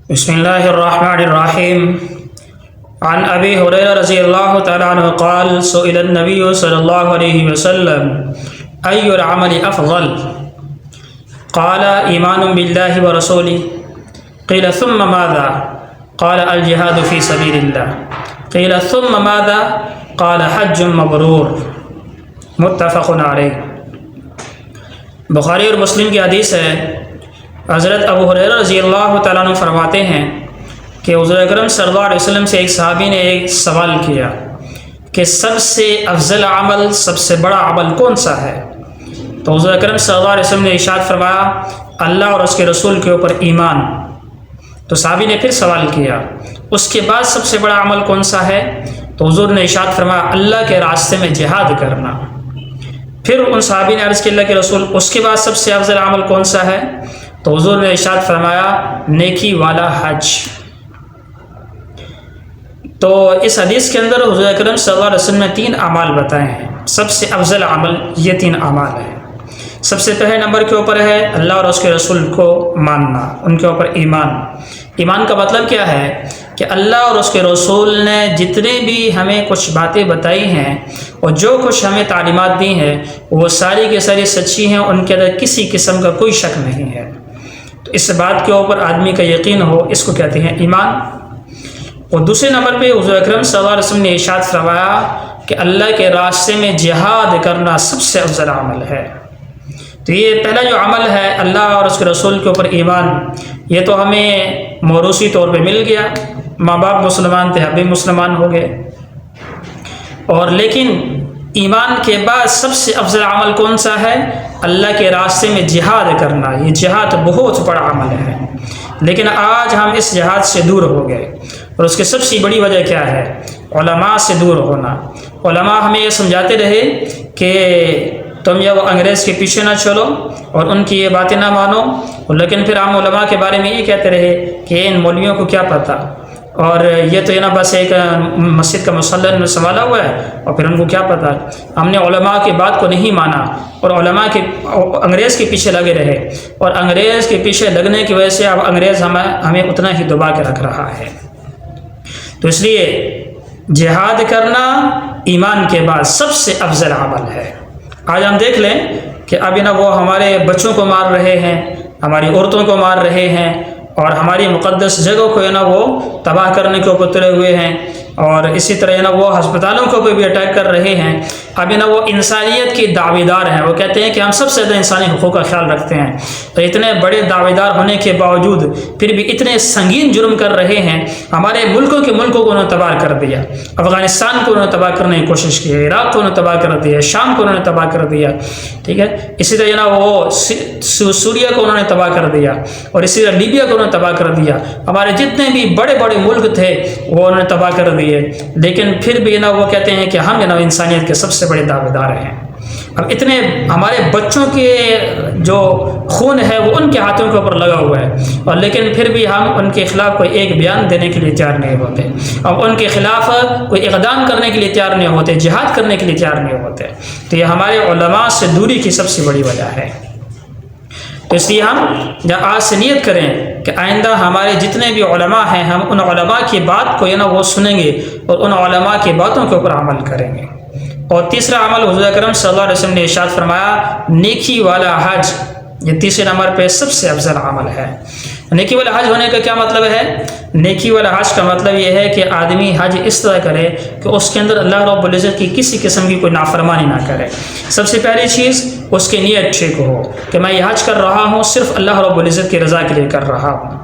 بسم اللہ الرحمن الرحیم عن ابی ہریرہ رضی اللہ تعالی عنہ قال سئل النبی صلی اللہ علیہ وسلم ای العمل افضل قال ایمان باللہ ورسولہ قیل ثم ماذا قال الجہاد فی سبیل اللہ قیل ثم ماذا قال حج مبرور متفق علیہ۔ بخاری اور مسلم کی حدیث ہے، حضرت ابو ہریرہ رضی اللہ تعالیٰ عنہ فرماتے ہیں کہ حضور اکرم صلی اللہ علیہ وسلم سے ایک صحابی نے ایک سوال کیا کہ سب سے افضل عمل، سب سے بڑا عمل کون سا ہے؟ تو حضور اکرم صلی اللہ علیہ وسلم نے ارشاد فرمایا اللہ اور اس کے رسول کے اوپر ایمان۔ تو صحابی نے پھر سوال کیا اس کے بعد سب سے بڑا عمل کون سا ہے؟ تو حضور نے ارشاد فرمایا اللہ کے راستے میں جہاد کرنا۔ پھر ان صحابی نے عرض کیا اللہ کے رسول اس کے بعد سب سے افضل عمل کون سا ہے؟ تو حضور نے ارشاد فرمایا نیکی والا حج۔ تو اس حدیث کے اندر حضور اکرم صلی اللہ علیہ وسلم نے 3 اعمال بتائے ہیں، سب سے افضل عمل یہ 3 اعمال ہیں۔ سب سے پہلے نمبر کے اوپر ہے اللہ اور اس کے رسول کو ماننا، ان کے اوپر ایمان۔ ایمان کا مطلب کیا ہے کہ اللہ اور اس کے رسول نے جتنے بھی ہمیں کچھ باتیں بتائی ہیں اور جو کچھ ہمیں تعلیمات دی ہیں وہ ساری کی ساری سچی ہیں، ان کے اندر کسی قسم کا کوئی شک نہیں ہے۔ تو اس بات کے اوپر آدمی کا یقین ہو، اس کو کہتے ہیں ایمان۔ اور دوسرے نمبر پہ حضور اکرم صلی اللہ علیہ وسلم نے ارشاد فرمایا کہ اللہ کے راستے میں جہاد کرنا سب سے افضل عمل ہے۔ تو یہ پہلا جو عمل ہے اللہ اور اس کے رسول کے اوپر ایمان، یہ تو ہمیں موروثی طور پہ مل گیا، ماں باپ مسلمان تھے اب بھی مسلمان ہو گئے۔ اور لیکن ایمان کے بعد سب سے افضل عمل کون سا ہے؟ اللہ کے راستے میں جہاد کرنا۔ یہ جہاد بہت بڑا عمل ہے، لیکن آج ہم اس جہاد سے دور ہو گئے، اور اس کی سب سے بڑی وجہ کیا ہے؟ علماء سے دور ہونا۔ علماء ہمیں یہ سمجھاتے رہے کہ تم یہ وہ انگریز کے پیچھے نہ چلو اور ان کی یہ باتیں نہ مانو، لیکن پھر ہم علماء کے بارے میں یہ کہتے رہے کہ ان مولویوں کو کیا پتہ، اور یہ تو نا بس ایک مسجد کا مصلی سنبھالا ہوا ہے اور پھر ان کو کیا پتہ۔ ہم نے علماء کی بات کو نہیں مانا اور علماء کے انگریز کے پیچھے لگے رہے، اور انگریز کے پیچھے لگنے کی وجہ سے اب انگریز ہمیں اتنا ہی دبا کے رکھ رہا ہے۔ تو اس لیے جہاد کرنا ایمان کے بعد سب سے افضل عمل ہے۔ آج ہم دیکھ لیں کہ اب نا وہ ہمارے بچوں کو مار رہے ہیں، ہماری عورتوں کو مار رہے ہیں، اور ہماری مقدس جگہوں کو نا وہ تباہ کرنے کے اوپر تلے ہوئے ہیں، اور اسی طرح نا وہ ہسپتالوں کو بھی اٹیک کر رہے ہیں۔ اب نا وہ انسانیت کی دعوے دار ہیں، وہ کہتے ہیں کہ ہم سب سے زیادہ انسانی حقوق کا خیال رکھتے ہیں، تو اتنے بڑے دعوے دار ہونے کے باوجود پھر بھی اتنے سنگین جرم کر رہے ہیں۔ ہمارے ملکوں کو انہوں نے تباہ کر دیا، افغانستان کو انہوں نے تباہ کرنے کی کوشش کی، عراق کو انہوں نے تباہ کر دیا، شام کو انہوں نے تباہ کر دیا، ٹھیک ہے، اسی طرح نا وہ سوریا کو انہوں نے تباہ کر دیا، اور اسی طرح لیبیا کو انہوں نے تباہ کر دیا۔ ہمارے جتنے بھی بڑے بڑے ملک تھے وہ انہوں نے تباہ کر دیے، لیکن پھر بھی نا وہ کہتے ہیں کہ ہم نا انسانیت کے سب سے بڑے دعوے دار ہیں۔ اب اتنے ہمارے بچوں کے جو خون ہے وہ ان کے ہاتھوں کے اوپر لگا ہوا ہے، اور لیکن پھر بھی ہم ان کے خلاف کوئی ایک بیان دینے کے لیے تیار نہیں ہوتے، اب ان کے خلاف کوئی اقدام کرنے کے لیے تیار نہیں ہوتے، جہاد کرنے کے لیے تیار نہیں ہوتے۔ تو یہ ہمارے علماء سے دوری کی سب سے بڑی وجہ ہے۔ تو اس لیے ہم آج سے نیت کریں کہ آئندہ ہمارے جتنے بھی علماء ہیں ہم ان علماء کی بات کو وہ سنیں گے اور ان علماء کی باتوں کے اوپر عمل کریں گے۔ اور تیسرا عمل حضور اکرم صلی اللہ علیہ وسلم نے ارشاد فرمایا نیکی والا حج، یہ تیسرے نمبر پہ سب سے افضل عمل ہے۔ نیکی والا حج ہونے کا کیا مطلب ہے؟ نیکی والا حج کا مطلب یہ ہے کہ آدمی حج اس طرح کرے کہ اس کے اندر اللہ رب العزت کی کسی قسم کی کوئی نافرمانی نہ کرے۔ سب سے پہلی چیز اس کی نیت ٹھیک ہو کہ میں یہ حج کر رہا ہوں صرف اللہ رب العزت کی رضا کے لیے کر رہا ہوں،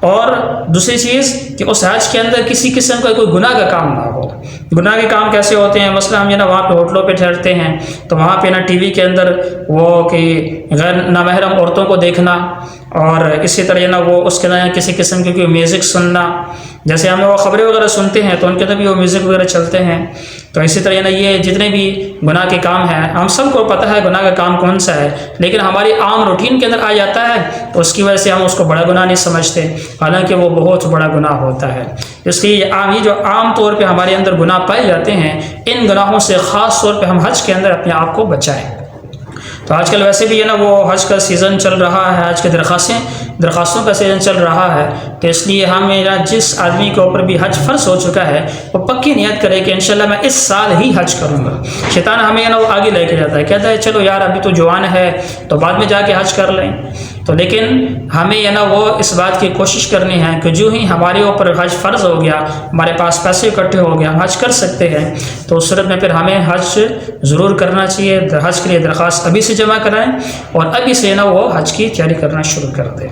اور دوسری چیز کہ اس حج کے اندر کسی قسم کا کوئی گناہ کا کام نہ ہو۔ گناہ کے کام کیسے ہوتے ہیں؟ مثلا ہم وہاں پہ ہوٹلوں پہ ٹھہرتے ہیں تو وہاں پہ ٹی وی کے اندر وہ کہ غیر نامحرم عورتوں کو دیکھنا، اور اسی طرح وہ اس کے اندر کسی قسم کی کوئی میوزک سننا، جیسے ہم وہ خبریں وغیرہ سنتے ہیں تو ان کے اندر بھی وہ میوزک وغیرہ چلتے ہیں۔ تو اسی طرح یہ جتنے بھی گناہ کے کام ہیں ہم سب کو پتہ ہے گناہ کا کام کون سا ہے، لیکن ہماری عام روٹین کے اندر آ جاتا ہے تو اس کی وجہ سے ہم اس کو بڑا گناہ نہیں سمجھتے، حالانکہ وہ بہت بڑا گناہ ہوتا ہے۔ اس لیے یہ جو عام طور پہ ہمارے اندر گناہ پائے جاتے ہیں ان گناہوں سے خاص طور پہ ہم حج کے اندر اپنے آپ کو بچائیں۔ تو آج کل ویسے بھی ہے نا وہ حج کا سیزن چل رہا ہے، حج کے درخواستوں کا سیزن چل رہا ہے، تو اس لیے ہمیں جس آدمی کے اوپر بھی حج فرض ہو چکا ہے وہ پکی نیت کرے کہ انشاءاللہ میں اس سال ہی حج کروں گا۔ شیطان ہمیں نا وہ آگے لے کے جاتا ہے، کہتا ہے چلو یار ابھی تو جوان ہے تو بعد میں جا کے حج کر لیں، تو لیکن ہمیں نا وہ اس بات کی کوشش کرنی ہے کہ جو ہی ہمارے اوپر حج فرض ہو گیا، ہمارے پاس پیسے اکٹھے ہو گیا، ہم حج کر سکتے ہیں، تو اس صورت میں پھر ہمیں حج ضرور کرنا چاہیے۔ حج کے لیے درخواست ابھی سے جمع کرائیں اور ابھی سے نا وہ حج کی تیاری کرنا شروع کر دیں۔